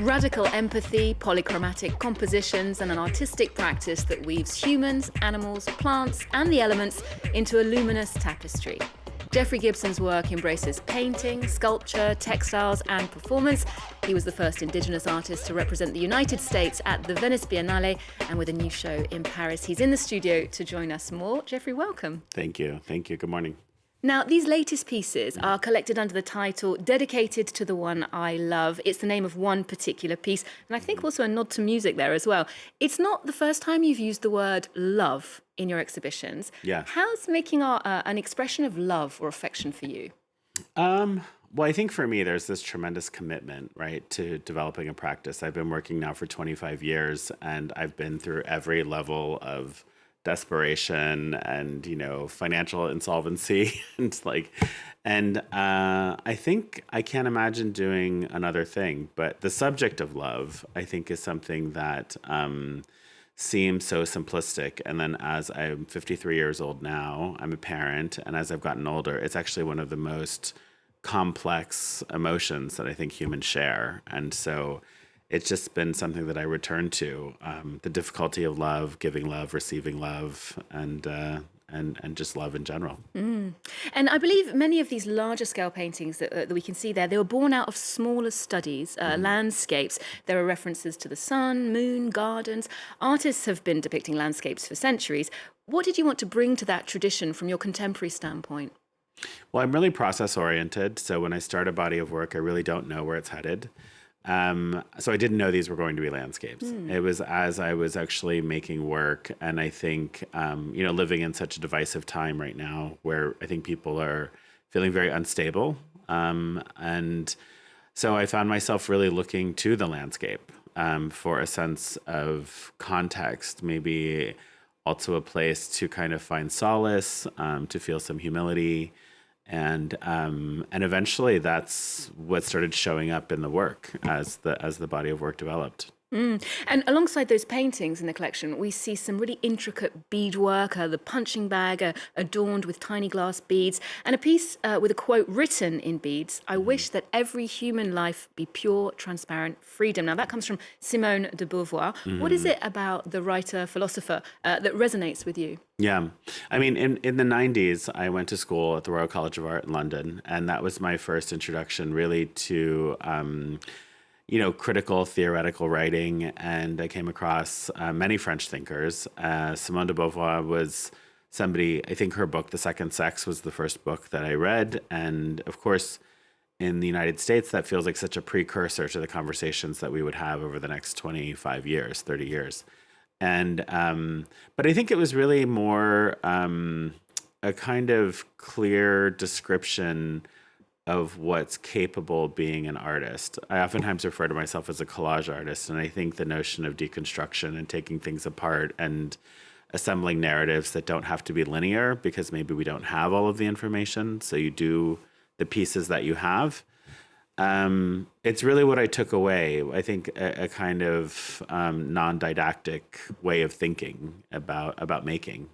Radical empathy, polychromatic compositions, and an artistic practice that weaves humans, animals, plants, and the elements into a luminous tapestry. Jeffrey Gibson's work embraces painting, sculpture, textiles, and performance. He was the first Indigenous artist to represent the United States at the Venice Biennale, and with a new show in Paris. He's in the studio to join us more. Jeffrey, welcome. Thank you. Thank you. Good morning. Now, these latest pieces are collected under the title Dedicated to the One I Love. It's the name of one particular piece, and I think also a nod to music there as well. It's not the first time you've used the word love in your exhibitions. Yeah. How's making art an expression of love or affection for you? Well, I think for me, there's this tremendous commitment, right, to developing a practice. I've been working now for 25 years, and I've been through every level of desperation and, financial insolvency. and I think I can't imagine doing another thing. But the subject of love, I think, is something that seems so simplistic. And then as I'm 53 years old now, I'm a parent. And as I've gotten older, it's actually one of the most complex emotions that I think humans share. And so it's just been something that I return to, the difficulty of love, giving love, receiving love, and just love in general. And I believe many of these larger scale paintings that we can see there, they were born out of smaller studies, landscapes. There are references to the sun, moon, gardens. Artists have been depicting landscapes for centuries. What did you want to bring to that tradition from your contemporary standpoint? Well, I'm really process oriented. So when I start a body of work, I really don't know where it's headed. So I didn't know these were going to be landscapes. It was as I was actually making work, and I think, living in such a divisive time right now where I think people are feeling very unstable. And so I found myself really looking to the landscape for a sense of context, maybe also a place to kind of find solace, to feel some humility. And eventually that's what started showing up in the work as the body of work developed. And alongside those paintings in the collection, we see some really intricate beadwork, the punching bag adorned with tiny glass beads, and a piece with a quote written in beads, "I wish that every human life be pure, transparent freedom." Now, that comes from Simone de Beauvoir. What is it about the writer, philosopher, that resonates with you? Yeah. I mean, in the 90s, I went to school at the Royal College of Art in London, and that was my first introduction really to critical theoretical writing, and I came across many French thinkers. Simone de Beauvoir was somebody, I think her book, The Second Sex, was the first book that I read. And of course, in the United States, that feels like such a precursor to the conversations that we would have over the next 25 years, 30 years. And but I think it was really more a kind of clear description of what's capable of being an artist. I oftentimes refer to myself as a collage artist, and I think the notion of deconstruction and taking things apart and assembling narratives that don't have to be linear, because maybe we don't have all of the information, so you do the pieces that you have. It's really what I took away. I think a kind of non-didactic way of thinking about making.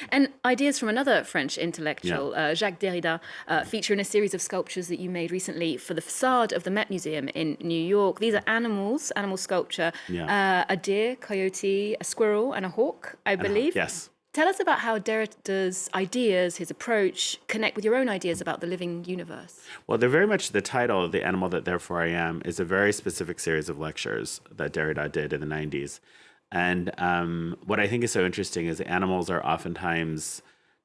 And ideas from another French intellectual, Jacques Derrida, feature in a series of sculptures that you made recently for the facade of the Met Museum in New York. These are animal sculpture, a deer, coyote, a squirrel, and a hawk, I believe. Yes. Tell us about how Derrida's ideas, his approach, connect with your own ideas about the living universe. Well, they're very much the title, The Animal That Therefore I Am, is a very specific series of lectures that Derrida did in the 90s. And what I think is so interesting is animals are oftentimes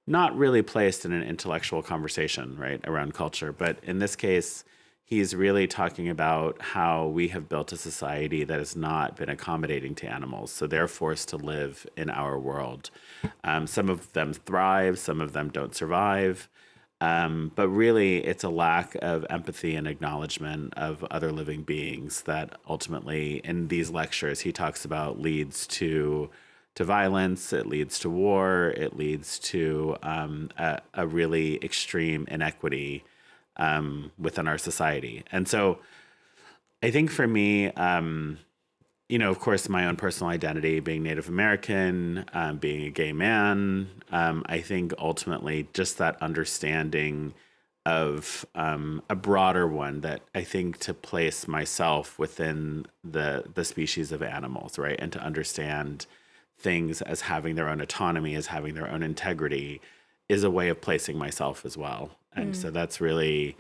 not really placed in an intellectual conversation, right, around culture. But in this case, he's really talking about how we have built a society that has not been accommodating to animals. So they're forced to live in our world. Some of them thrive, some of them don't survive. But really, it's a lack of empathy and acknowledgement of other living beings that ultimately, in these lectures, he talks about leads to violence, it leads to war, it leads to a really extreme inequity within our society. And so I think for me, of course, my own personal identity, being Native American, being a gay man, I think ultimately just that understanding a broader one that I think to place myself within the species of animals, right? And to understand things as having their own autonomy, as having their own integrity, is a way of placing myself as well. And so that's really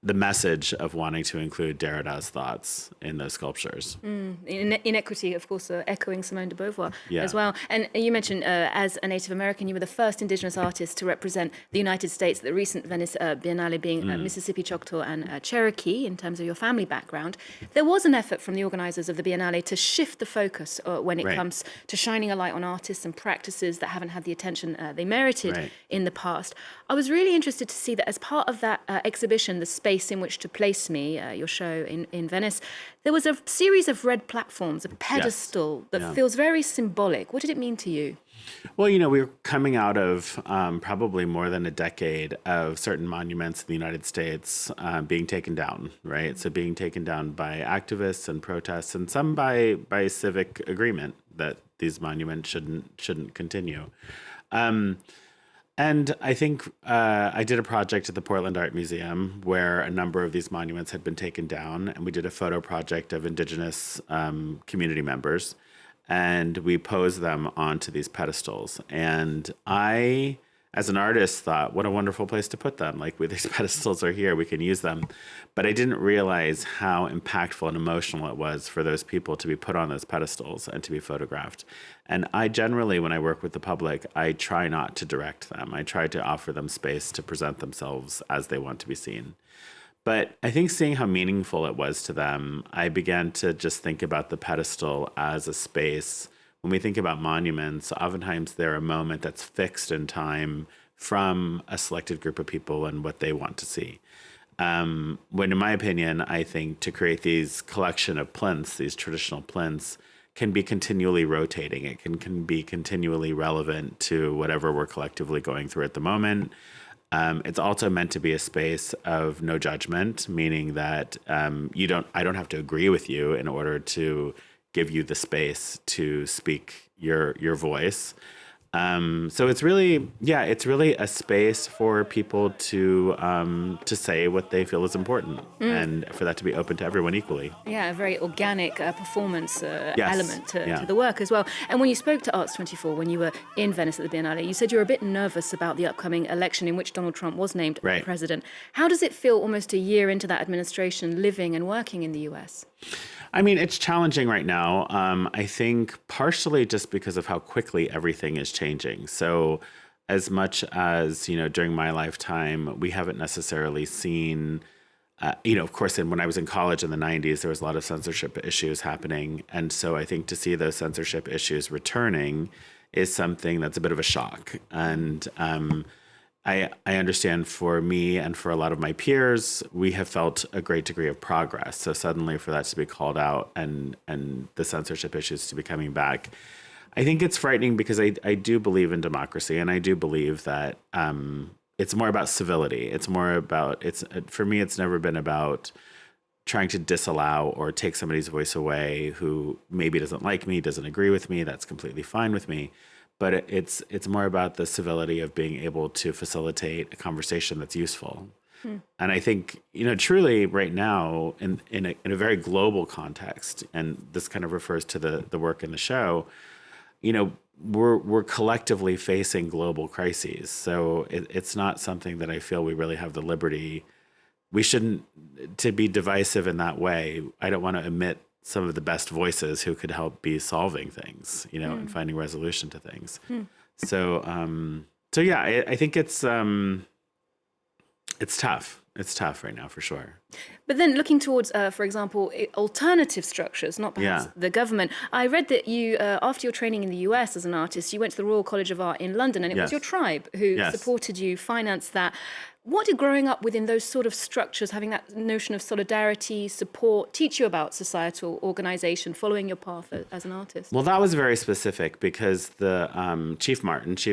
the message of wanting to include Derrida's thoughts in those sculptures. Inequity, of course, echoing Simone de Beauvoir Yeah. as well. And you mentioned as a Native American, you were the first Indigenous artist to represent the United States at the recent Venice Biennale, being Mississippi, Choctaw and Cherokee in terms of your family background. There was an effort from the organizers of the Biennale to shift the focus when it comes to shining a light on artists and practices that haven't had the attention they merited in the past. I was really interested to see that as part of that exhibition, The Space in Which to Place Me, your show in Venice, there was a series of red platforms, a pedestal that feels very symbolic. What did it mean to you? Well, we were coming out of probably more than a decade of certain monuments in the United States being taken down, right? So being taken down by activists and protests, and some by civic agreement that these monuments shouldn't continue. And I think I did a project at the Portland Art Museum where a number of these monuments had been taken down, and we did a photo project of Indigenous community members, and we posed them onto these pedestals. And I, as an artist, thought, what a wonderful place to put them. Like, these pedestals are here, we can use them. But I didn't realize how impactful and emotional it was for those people to be put on those pedestals and to be photographed. And I generally, when I work with the public, I try not to direct them. I try to offer them space to present themselves as they want to be seen. But I think seeing how meaningful it was to them, I began to just think about the pedestal as a space. When we think about monuments, oftentimes they're a moment that's fixed in time from a selected group of people and what they want to see. When, in my opinion, I think to create these collection of plinths, these traditional plinths, can be continually rotating. It can be continually relevant to whatever we're collectively going through at the moment. It's also meant to be a space of no judgment, meaning that I don't have to agree with you in order to give you the space to speak your voice. So it's really a space for people to say what they feel is important, and for that to be open to everyone equally. Yeah, a very organic performance element to Yeah. the work as well. And when you spoke to Arts24, when you were in Venice at the Biennale, you said you were a bit nervous about the upcoming election in which Donald Trump was named president. How does it feel almost a year into that administration living and working in the US? I mean, it's challenging right now. I think partially just because of how quickly everything is changing. So as much as, during my lifetime, we haven't necessarily seen, of course, when I was in college in the 90s, there was a lot of censorship issues happening. And so I think to see those censorship issues returning is something that's a bit of a shock. And I understand for me and for a lot of my peers, we have felt a great degree of progress. So suddenly for that to be called out and the censorship issues to be coming back, I think it's frightening because I do believe in democracy, and I do believe that it's more about civility. It's more about, for me, it's never been about trying to disallow or take somebody's voice away who maybe doesn't like me, doesn't agree with me. That's completely fine with me. But it's more about the civility of being able to facilitate a conversation that's useful. And I think, truly right now in a very global context, and this kind of refers to the work in the show, we're collectively facing global crises. So it's not something that I feel we really have the liberty. We shouldn't to be divisive in that way. I don't want to omit some of the best voices who could help be solving things, and finding resolution to things. So yeah, I think it's tough. It's tough right now for sure. But then looking towards, for example, alternative structures, not perhaps the government. I read that you, after your training in the US as an artist, you went to the Royal College of Art in London, and it was your tribe who supported you, financed that. What did growing up within those sort of structures, having that notion of solidarity, support, teach you about societal organization, following your path as an artist? Well, that was very specific because the Chief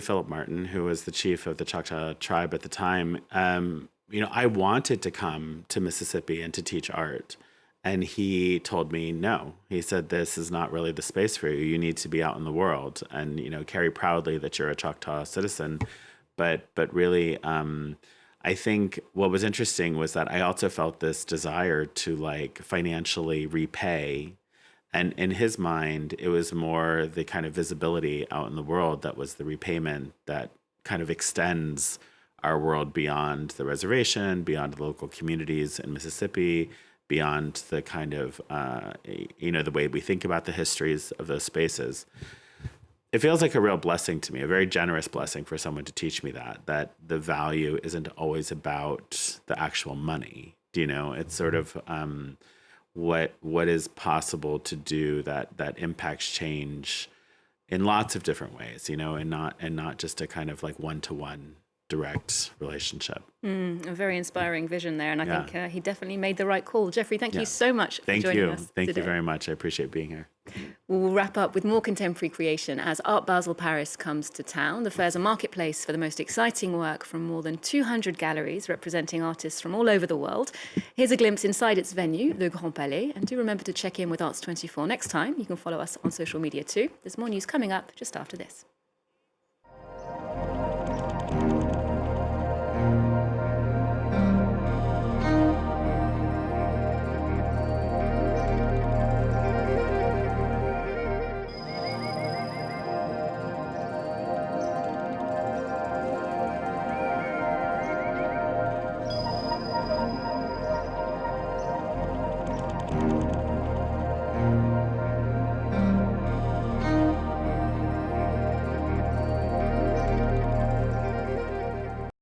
Philip Martin, who was the chief of the Choctaw tribe at the time, I wanted to come to Mississippi and to teach art. And he told me, no. He said, this is not really the space for you. You need to be out in the world and, carry proudly that you're a Choctaw citizen. But really, I think what was interesting was that I also felt this desire to like financially repay. And in his mind, it was more the kind of visibility out in the world that was the repayment that kind of extends our world beyond the reservation, beyond the local communities in Mississippi, beyond the kind of, the way we think about the histories of those spaces. It feels like a real blessing to me, a very generous blessing for someone to teach me that the value isn't always about the actual money. It's sort of what is possible to do that impacts change in lots of different ways, and not just a kind of like one-to-one direct relationship. A very inspiring vision there, and I think he definitely made the right call. Jeffrey, thank you so much for joining us Thank today. you very much. I appreciate being here. We'll wrap up with more contemporary creation as Art Basel Paris comes to town. The fair's a marketplace for the most exciting work from more than 200 galleries representing artists from all over the world. Here's a glimpse inside its venue, Le Grand Palais, and do remember to check in with Arts24 next time. You can follow us on social media too. There's more news coming up just after this.